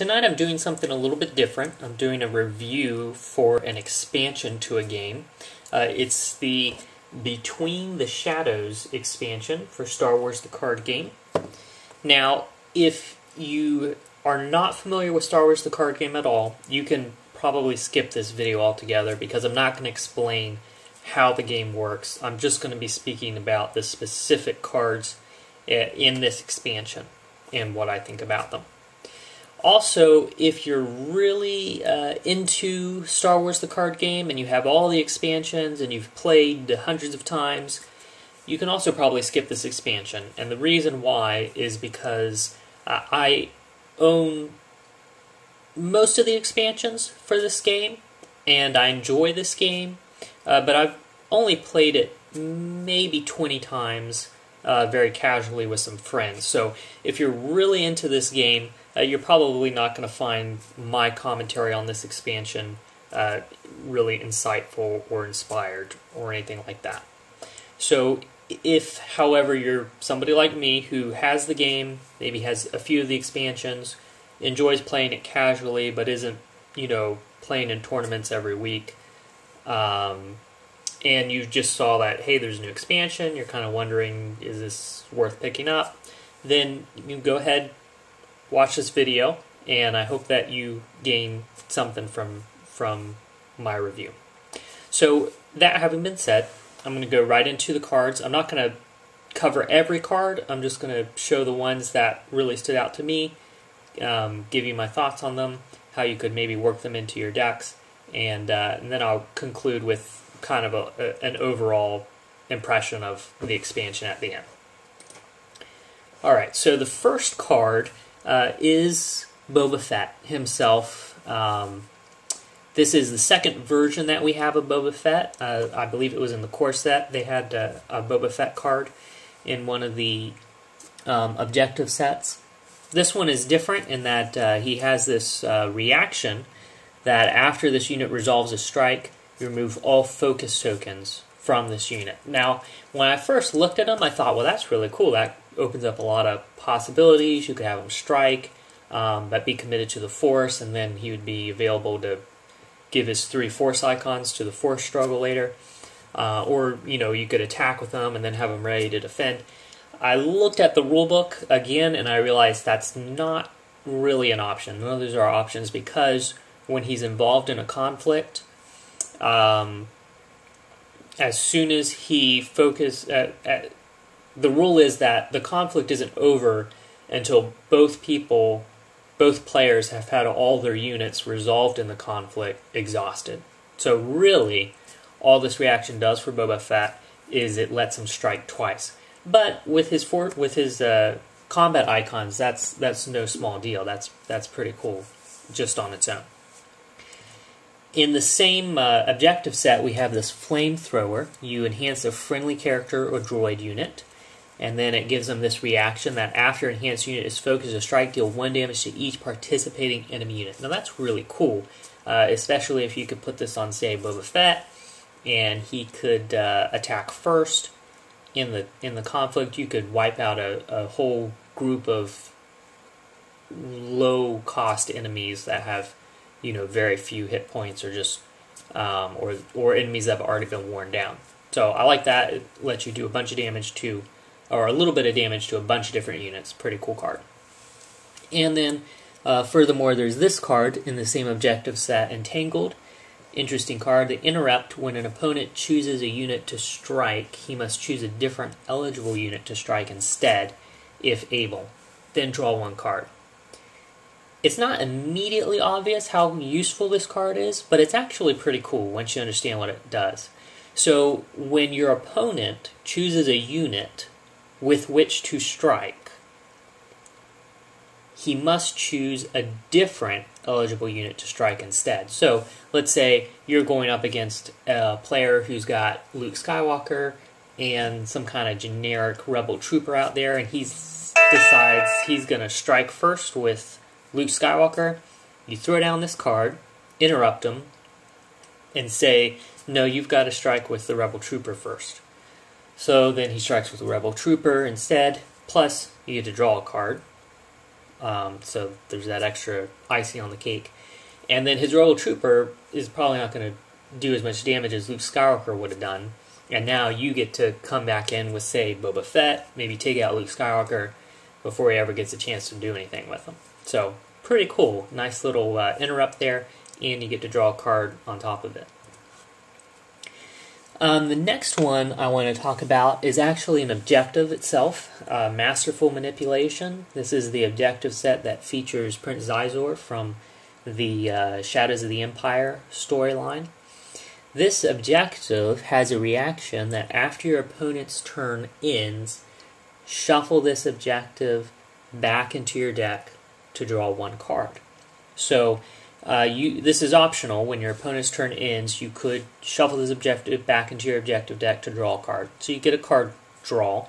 Tonight I'm doing something a little bit different. I'm doing a review for an expansion to a game. It's the Between the Shadows expansion for Star Wars the card game. Now, if you are not familiar with Star Wars the card game at all, you can probably skip this video altogether because I'm not going to explain how the game works. I'm just going to be speaking about the specific cards in this expansion and what I think about them. Also, if you're really into Star Wars the card game and you have all the expansions and you've played hundreds of times, you can also probably skip this expansion. And the reason why is because I own most of the expansions for this game, and I enjoy this game, but I've only played it maybe 20 times very casually with some friends. So if you're really into this game, you're probably not going to find my commentary on this expansion really insightful or inspired or anything like that. So if, however, you're somebody like me who has the game, maybe has a few of the expansions, enjoys playing it casually, but isn't, playing in tournaments every week, and you just saw that, hey, there's a new expansion, you're kind of wondering, is this worth picking up? Then you can go ahead, watch this video, and I hope that you gain something from my review. So, that having been said, I'm going to go right into the cards. I'm not going to cover every card. I'm just going to show the ones that really stood out to me, give you my thoughts on them, how you could maybe work them into your decks, and then I'll conclude with kind of an overall impression of the expansion at the end. Alright, so the first card is Boba Fett himself. This is the second version that we have of Boba Fett. I believe it was in the core set. They had a Boba Fett card in one of the objective sets. This one is different in that he has this reaction that after this unit resolves a strike, you remove all focus tokens from this unit. Now, when I first looked at him, I thought, well, that's really cool. That opens up a lot of possibilities. You could have him strike, but be committed to the Force, and then he would be available to give his 3 Force icons to the Force struggle later. Or, you could attack with them and then have him ready to defend. I looked at the rulebook again, and I realized that's not really an option. None of those are options because when he's involved in a conflict, as soon as he focuses, the rule is that the conflict isn't over until both players have had all their units resolved in the conflict exhausted. So really, all this reaction does for Boba Fett is it lets him strike twice. But with his combat icons, that's no small deal. That's pretty cool, just on its own. In the same objective set, we have this flamethrower. You enhance a friendly character or droid unit, and then it gives them this reaction that after enhanced unit is focused, a strike deal 1 damage to each participating enemy unit. Now that's really cool, especially if you could put this on, say, Boba Fett, and he could attack first in the conflict. You could wipe out a whole group of low-cost enemies that have very few hit points, or just or enemies that have already been worn down. So I like that. It lets you do a bunch of damage to, or a little bit of damage to a bunch of different units. Pretty cool card. And then, furthermore, there's this card in the same objective set, Entangled. Interesting card. The interrupt: when an opponent chooses a unit to strike, he must choose a different eligible unit to strike instead, if able. Then draw 1 card. It's not immediately obvious how useful this card is, but it's actually pretty cool once you understand what it does. So when your opponent chooses a unit with which to strike, he must choose a different eligible unit to strike instead. So let's say you're going up against a player who's got Luke Skywalker and some kind of generic rebel trooper out there, and he decides he's going to strike first with Luke Skywalker. You throw down this card, interrupt him, and say, no, you've got to strike with the rebel trooper first. So then he strikes with the rebel trooper instead, plus you get to draw a card. So there's that extra icing on the cake. And then his Royal Trooper is probably not going to do as much damage as Luke Skywalker would have done. And now you get to come back in with, say, Boba Fett, maybe take out Luke Skywalker before he ever gets a chance to do anything with him. So, pretty cool. Nice little interrupt there, and you get to draw a card on top of it. The next one I want to talk about is actually an objective itself, Masterful Manipulation. This is the objective set that features Prince Xizor from the Shadows of the Empire storyline. This objective has a reaction that after your opponent's turn ends, shuffle this objective back into your deck to draw one card. So this is optional. When your opponent's turn ends, you could shuffle this objective back into your objective deck to draw a card. So you get a card draw,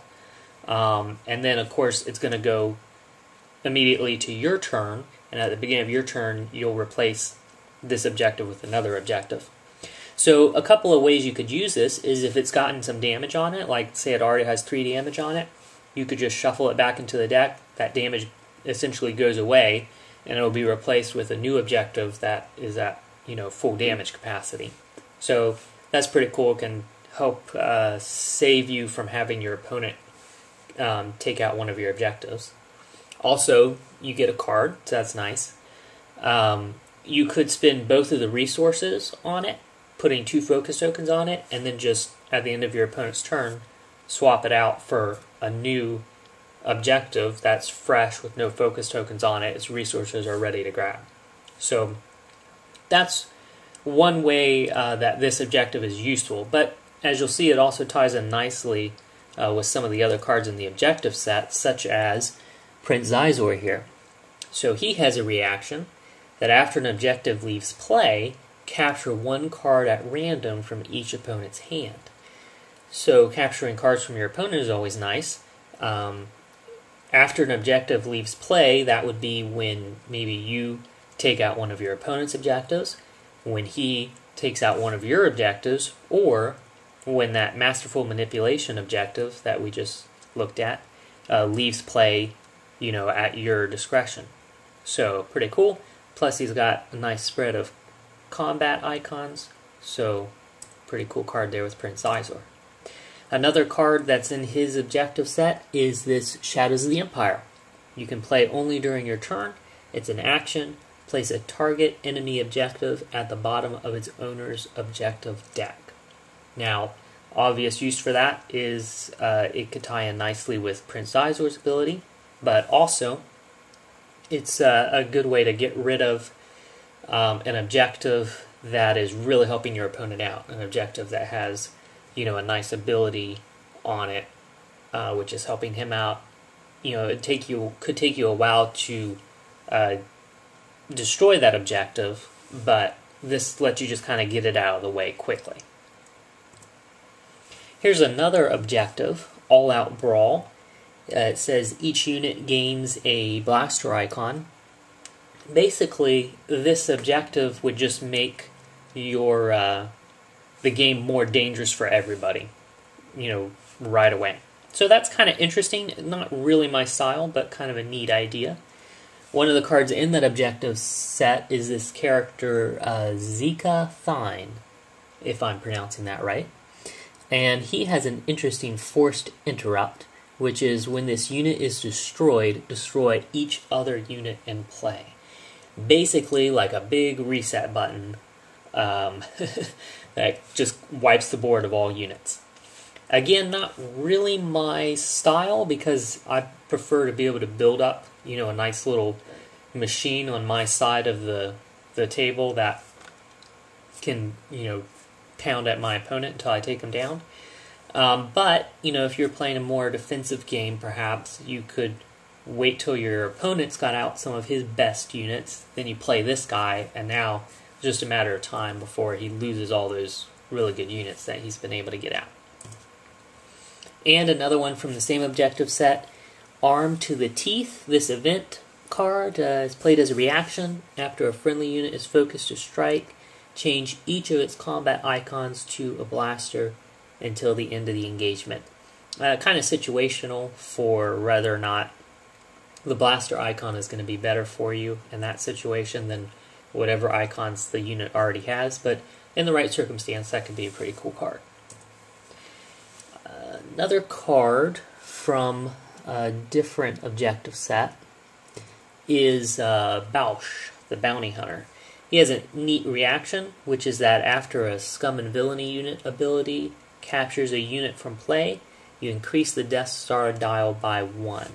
and then of course it's going to go immediately to your turn, and at the beginning of your turn you'll replace this objective with another objective. So a couple of ways you could use this is if it's gotten some damage on it, like say it already has 3 damage on it, you could just shuffle it back into the deck. That damage essentially goes away, and it will be replaced with a new objective that is at full damage capacity. So that's pretty cool. It can help save you from having your opponent take out one of your objectives. Also, you get a card, so that's nice. You could spend both of the resources on it, putting 2 focus tokens on it, and then just at the end of your opponent's turn, swap it out for a new objective that's fresh with no focus tokens on it. Its resources are ready to grab. So that's one way that this objective is useful. But as you'll see, it also ties in nicely with some of the other cards in the objective set, such as Prince Xizor here. So he has a reaction that after an objective leaves play, capture 1 card at random from each opponent's hand. So capturing cards from your opponent is always nice. After an objective leaves play, that would be when maybe you take out one of your opponent's objectives, when he takes out one of your objectives, or when that Masterful Manipulation objective that we just looked at leaves play, at your discretion. So pretty cool. Plus he's got a nice spread of combat icons, so pretty cool card there with Prince Xizor. Another card that's in his objective set is this Shadows of the Empire. You can play only during your turn. It's an action. Place a target enemy objective at the bottom of its owner's objective deck. Now, obvious use for that is it could tie in nicely with Prince Xizor's ability, but also it's a good way to get rid of an objective that is really helping your opponent out, an objective that has a nice ability on it, which is helping him out. It could take you a while to destroy that objective, but this lets you just kind of get it out of the way quickly. Here's another objective, All Out Brawl. It says each unit gains a blaster icon. Basically, this objective would just make your the game more dangerous for everybody, right away. So that's kind of interesting. Not really my style, but kind of a neat idea. One of the cards in that objective set is this character Zika Thine, if I'm pronouncing that right. And he has an interesting forced interrupt, which is when this unit is destroyed, destroy each other unit in play. Basically like a big reset button that just wipes the board of all units. Again, not really my style, because I prefer to be able to build up, a nice little machine on my side of the table that can, pound at my opponent until I take him down. But, if you're playing a more defensive game, perhaps you could wait till your opponent's got out some of his best units, then you play this guy, and now it's just a matter of time before he loses all those really good units that he's been able to get out. And another one from the same objective set, Armed to the Teeth. This event card is played as a reaction. After a friendly unit is focused to strike, change each of its combat icons to a blaster until the end of the engagement. Kind of situational for whether or not the blaster icon is going to be better for you in that situation than whatever icons the unit already has, but in the right circumstance, that could be a pretty cool card. Another card from a different objective set is Bausch, the Bounty Hunter. He has a neat reaction, which is that after a Scum and Villainy unit ability captures a unit from play, you increase the Death Star dial by 1,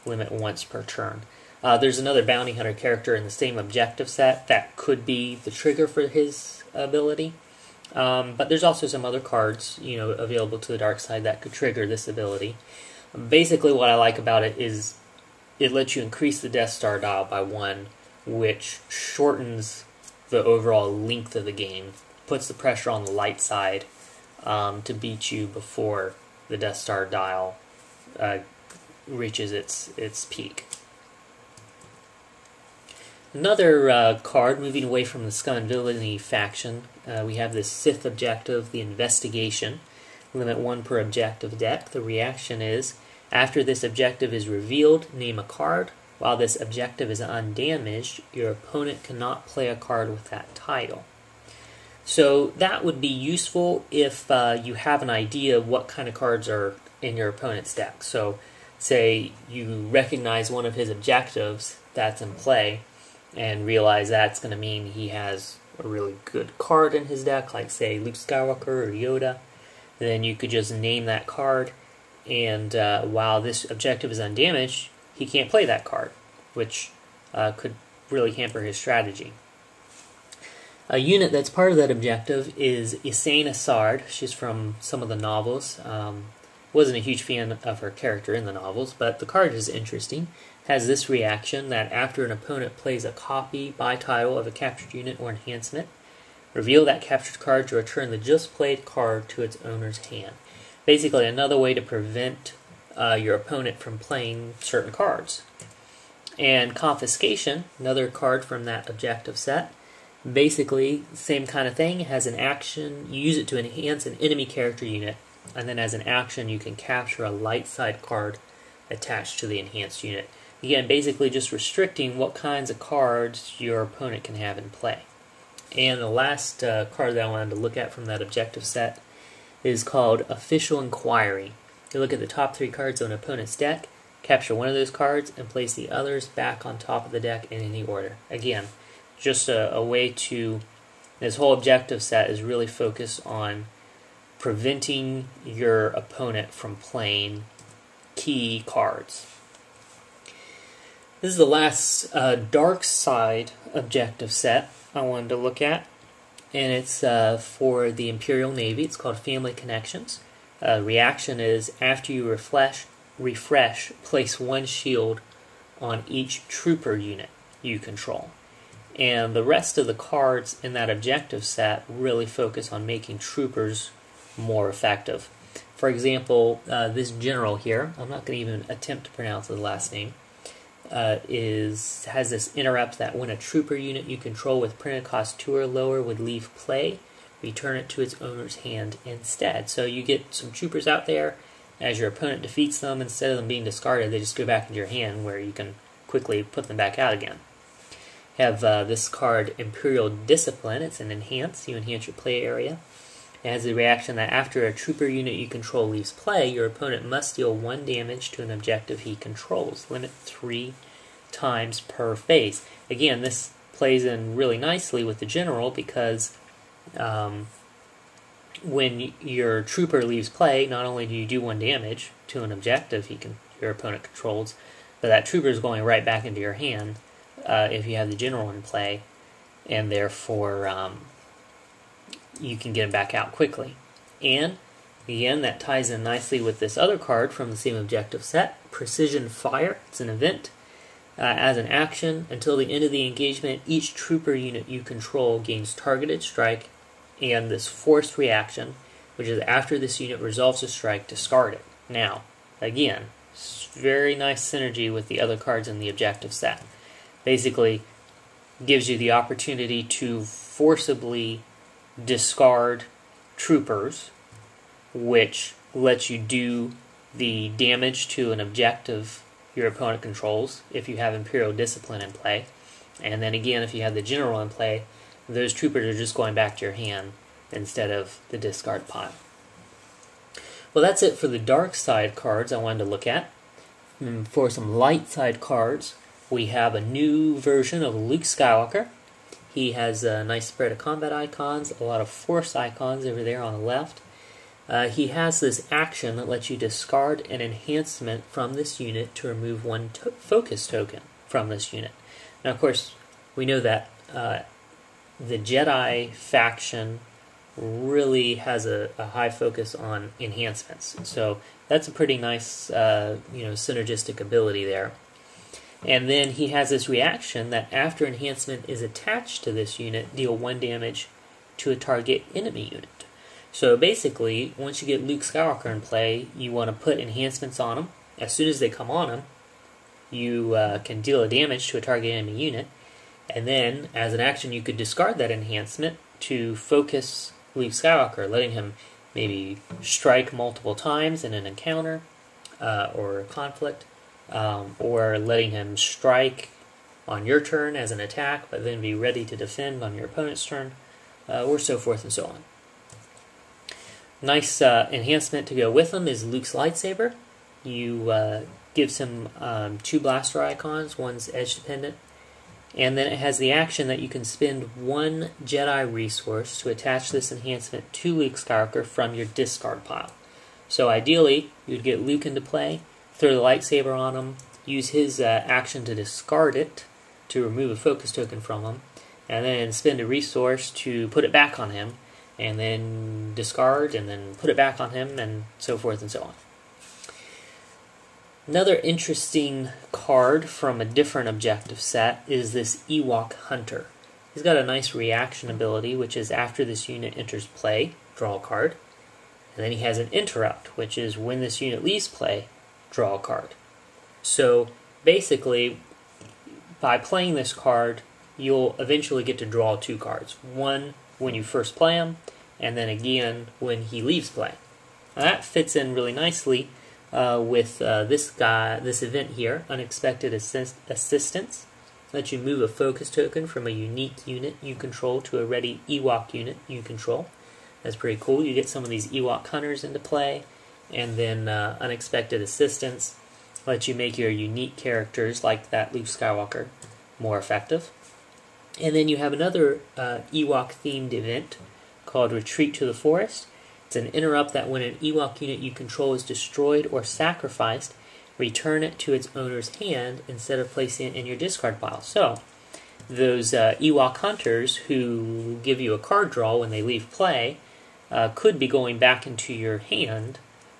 limit once per turn. There's another Bounty Hunter character in the same objective set that could be the trigger for his ability. But there's also some other cards, available to the dark side that could trigger this ability. Basically, what I like about it is it lets you increase the Death Star dial by 1, which shortens the overall length of the game, puts the pressure on the light side to beat you before the Death Star dial reaches its peak. Another card, moving away from the Scum and Villainy faction, we have this Sith objective, the Investigation. Limit 1 per objective deck. The reaction is, after this objective is revealed, name a card. While this objective is undamaged, your opponent cannot play a card with that title. So that would be useful if you have an idea of what kind of cards are in your opponent's deck. So say you recognize one of his objectives that's in play, and realize that's going to mean he has a really good card in his deck, like say Luke Skywalker or Yoda. Then you could just name that card, and while this objective is undamaged, he can't play that card, which could really hamper his strategy. A unit that's part of that objective is Isaine Assard. She's from some of the novels. Wasn't a huge fan of her character in the novels, but the card is interesting. Has this reaction that after an opponent plays a copy by title of a captured unit or enhancement, reveal that captured card to return the just played card to its owner's hand. Basically, another way to prevent your opponent from playing certain cards. And Confiscation, another card from that objective set. Basically, same kind of thing. It has an action. You use it to enhance an enemy character unit, and then as an action, you can capture a light side card attached to the enhanced unit. Again, basically just restricting what kinds of cards your opponent can have in play. And the last card that I wanted to look at from that objective set is called Official Inquiry. You look at the top 3 cards of an opponent's deck, capture one of those cards, and place the others back on top of the deck in any order. Again, just a way to... This whole objective set is really focused on preventing your opponent from playing key cards. This is the last dark side objective set I wanted to look at, and it's for the Imperial Navy. It's called Family Connections. Reaction is, after you refresh, place 1 shield on each trooper unit you control. And the rest of the cards in that objective set really focus on making troopers more effective. For example, this general here, I'm not going to even attempt to pronounce his last name, has this interrupt that when a trooper unit you control with printed cost 2 or lower would leave play, return it to its owner's hand instead. So you get some troopers out there, as your opponent defeats them, instead of them being discarded, they just go back into your hand where you can quickly put them back out again. Have this card, Imperial Discipline. It's an enhance. You enhance your play area. It has the reaction that after a trooper unit you control leaves play, your opponent must deal 1 damage to an objective he controls. Limit 3 times per phase. Again, this plays in really nicely with the general because when your trooper leaves play, not only do you do 1 damage to an objective your opponent controls, but that trooper is going right back into your hand if you have the general in play, and therefore you can get him back out quickly. And again, that ties in nicely with this other card from the same objective set, Precision Fire. It's an event. As an action, until the end of the engagement, each trooper unit you control gains targeted strike and this forced reaction, which is after this unit resolves a strike, discard it. Now, again, very nice synergy with the other cards in the objective set. Basically, gives you the opportunity to forcibly discard troopers, which lets you do the damage to an objective your opponent controls if you have Imperial Discipline in play. And then again, if you have the General in play, those troopers are just going back to your hand instead of the discard pile. Well, that's it for the dark side cards I wanted to look at. For some light side cards, we have a new version of Luke Skywalker. He has a nice spread of combat icons, a lot of force icons over there on the left. He has this action that lets you discard an enhancement from this unit to remove one focus token from this unit. Now, of course, we know that the Jedi faction really has a high focus on enhancements. So that's a pretty nice synergistic ability there. And then he has this reaction that after enhancement is attached to this unit, deal 1 damage to a target enemy unit. So basically, once you get Luke Skywalker in play, you want to put enhancements on him. As soon as they come on him, you can deal a damage to a target enemy unit. And then, as an action, you could discard that enhancement to focus Luke Skywalker, letting him maybe strike multiple times in an encounter or a conflict. Or letting him strike on your turn as an attack, but then be ready to defend on your opponent's turn, or so forth and so on. Nice enhancement to go with him is Luke's lightsaber. You gives him 2 blaster icons, one's edge dependent, and then it has the action that you can spend 1 Jedi resource to attach this enhancement to Luke Skywalker from your discard pile. So ideally, you'd get Luke into play, throw the lightsaber on him, use his action to discard it to remove a focus token from him, and then spend a resource to put it back on him, and then discard, and then put it back on him, and so forth and so on. Another interesting card from a different objective set is this Ewok Hunter. He's got a nice reaction ability, which is after this unit enters play, draw a card. And then he has an interrupt, which is when this unit leaves play, draw a card. So basically, by playing this card, you'll eventually get to draw 2 cards. One when you first play him, and then again when he leaves play. Now that fits in really nicely with this event here, Unexpected Assistance. Lets you move a focus token from a unique unit you control to a ready Ewok unit you control. That's pretty cool. You get some of these Ewok hunters into play, and then Unexpected Assistance lets you make your unique characters, like that Luke Skywalker, more effective. And then you have another Ewok-themed event called Retreat to the Forest. It's an interrupt that when an Ewok unit you control is destroyed or sacrificed, return it to its owner's hand instead of placing it in your discard pile. So, those Ewok hunters who give you a card draw when they leave play could be going back into your hand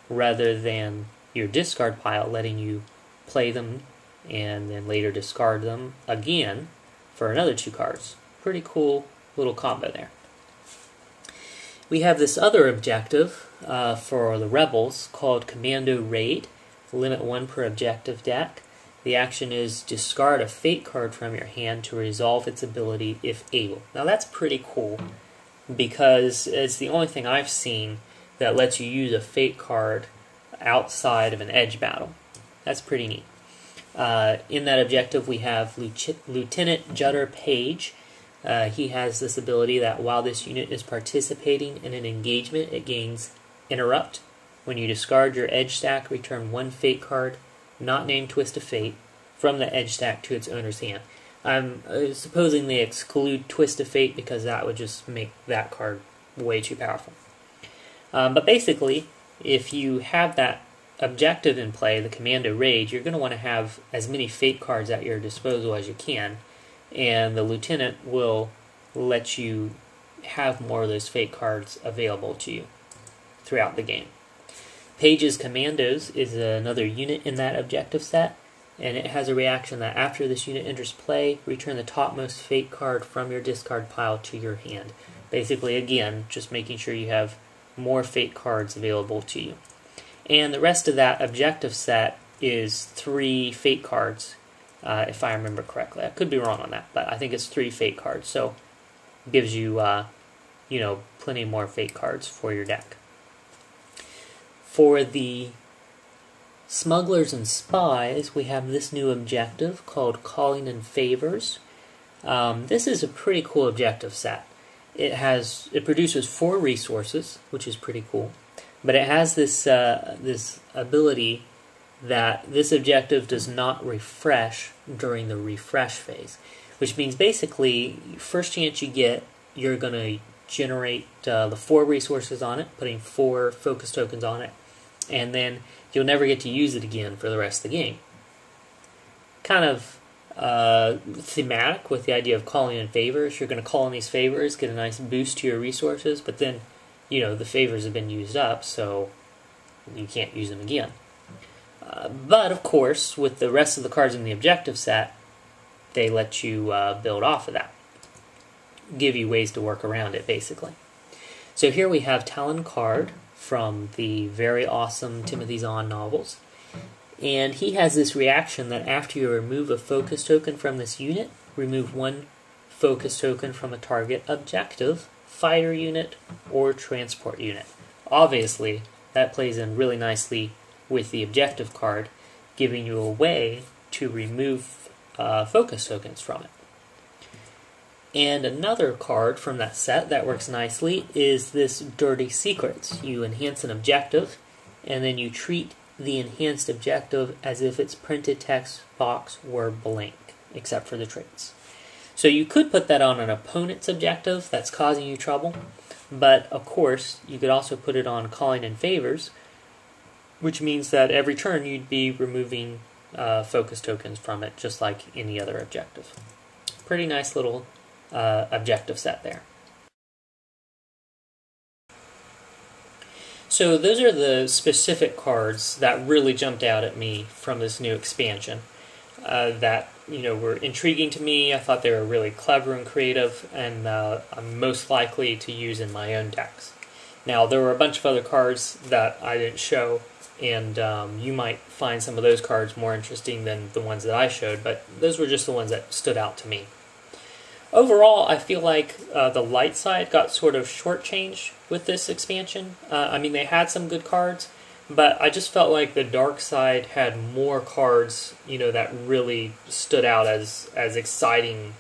rather than your discard pile, letting you play them and then later discard them again for another 2 cards. Pretty cool little combo there. We have this other objective for the Rebels called Commando Raid. Limit 1 per objective deck. The action is discard a fate card from your hand to resolve its ability if able. Now that's pretty cool because it's the only thing I've seen that lets you use a fate card outside of an edge battle. That's pretty neat. In that objective we have Lieutenant Judder Page. He has this ability that while this unit is participating in an engagement, it gains Interrupt. When you discard your edge stack, return 1 fate card, not named Twist of Fate, from the edge stack to its owner's hand. I'm supposing they exclude Twist of Fate because that would just make that card way too powerful. But basically, if you have that objective in play, the Commando Raid, you're going to want to have as many fate cards at your disposal as you can, and the Lieutenant will let you have more of those fate cards available to you throughout the game. Page's Commandos is another unit in that objective set, and it has a reaction that after this unit enters play, return the topmost fate card from your discard pile to your hand. Basically, again, just making sure you have more fate cards available to you. And the rest of that objective set is 3 fate cards, if I remember correctly. I could be wrong on that, but I think it's 3 fate cards, so it gives you, plenty more fate cards for your deck. For the Smugglers and Spies, we have this new objective called Calling in Favors. This is a pretty cool objective set. It produces 4 resources, which is pretty cool, but it has this ability that this objective does not refresh during the refresh phase, which means basically, first chance you get, you're going to generate the 4 resources on it, putting 4 focus tokens on it, and then you'll never get to use it again for the rest of the game. Kind of thematic with the idea of calling in favors. You're going to call in these favors, get a nice boost to your resources, but then, the favors have been used up, so you can't use them again. But, of course, with the rest of the cards in the objective set, they let you build off of that. Give you ways to work around it, basically. So here we have Talon Card from the very awesome Timothy Zahn novels. And he has this reaction that after you remove a focus token from this unit, remove 1 focus token from a target objective, fighter unit, or transport unit. Obviously, that plays in really nicely with the objective card, giving you a way to remove focus tokens from it. And another card from that set that works nicely is this Dirty Secrets. You enhance an objective, and then you treat the enhanced objective as if its printed text box were blank, except for the traits. So you could put that on an opponent's objective that's causing you trouble, but of course you could also put it on Calling in Favors, which means that every turn you'd be removing focus tokens from it, just like any other objective. Pretty nice little objective set there. So those are the specific cards that really jumped out at me from this new expansion. That were intriguing to me. I thought they were really clever and creative, and I'm most likely to use in my own decks. Now there were a bunch of other cards that I didn't show, and you might find some of those cards more interesting than the ones that I showed, but those were just the ones that stood out to me. Overall, I feel like the light side got sort of shortchanged with this expansion. They had some good cards, but I just felt like the dark side had more cards, that really stood out as exciting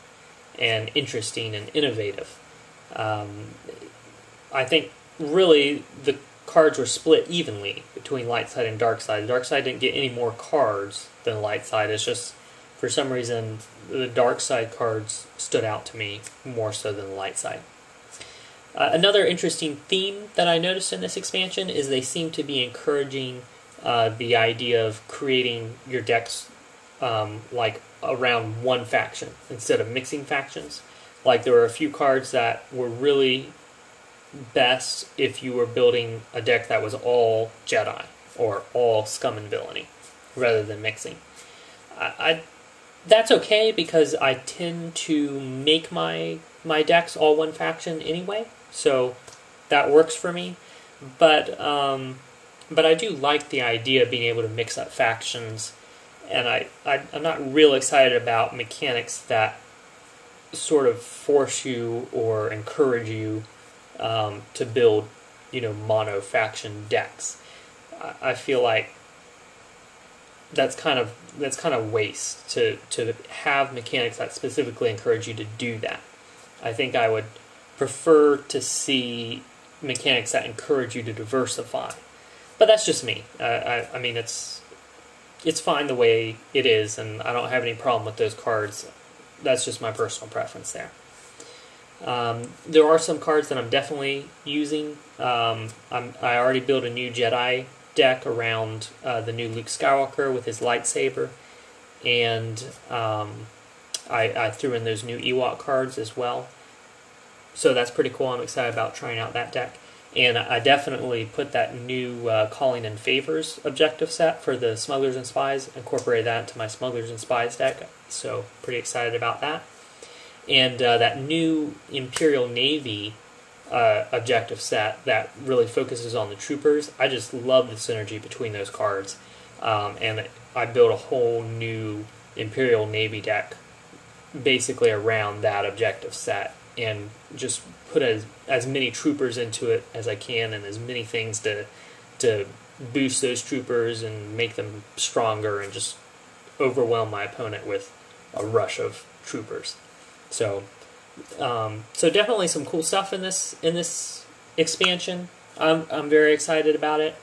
and interesting and innovative. I think really the cards were split evenly between light side and dark side. The dark side didn't get any more cards than the light side. It's just, for some reason, the dark side cards stood out to me more so than the light side. Another interesting theme that I noticed in this expansion is they seem to be encouraging the idea of creating your decks like around one faction instead of mixing factions. Like there were a few cards that were really best if you were building a deck that was all Jedi or all Scum and Villainy rather than mixing. That's okay because I tend to make my decks all one faction anyway, so that works for me. But I do like the idea of being able to mix up factions, and I'm not real excited about mechanics that sort of force you or encourage you to build, mono faction decks. I feel like that's kind of waste to have mechanics that specifically encourage you to do that. I think I would prefer to see mechanics that encourage you to diversify. But that's just me. It's fine the way it is, and I don't have any problem with those cards. That's just my personal preference there. There are some cards that I'm definitely using. I already built a new Jedi deck around the new Luke Skywalker with his lightsaber, and I threw in those new Ewok cards as well. So that's pretty cool. I'm excited about trying out that deck. And I definitely put that new Calling in Favors objective set for the Smugglers and Spies, incorporated that into my Smugglers and Spies deck, so pretty excited about that. And that new Imperial Navy objective set that really focuses on the troopers, I just love the synergy between those cards. And I built a whole new Imperial Navy deck basically around that objective set, and just put as many troopers into it as I can, and as many things to boost those troopers and make them stronger and just overwhelm my opponent with a rush of troopers. So, so definitely some cool stuff in this expansion. I'm very excited about it.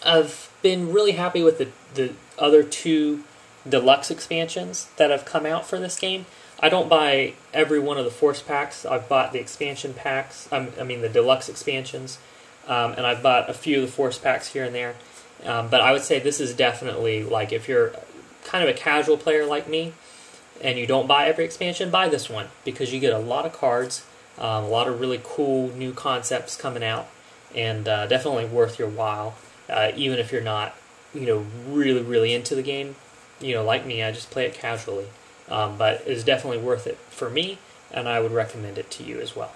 I've been really happy with the other two deluxe expansions that have come out for this game. I don't buy every one of the Force packs. I've bought the expansion packs. I mean the deluxe expansions, and I've bought a few of the Force packs here and there. But I would say this is definitely, like, if you're kind of a casual player like me and you don't buy every expansion, buy this one because you get a lot of cards, a lot of really cool new concepts coming out, and definitely worth your while. Even if you're not, really, really into the game, like me, I just play it casually. But it's definitely worth it for me, and I would recommend it to you as well.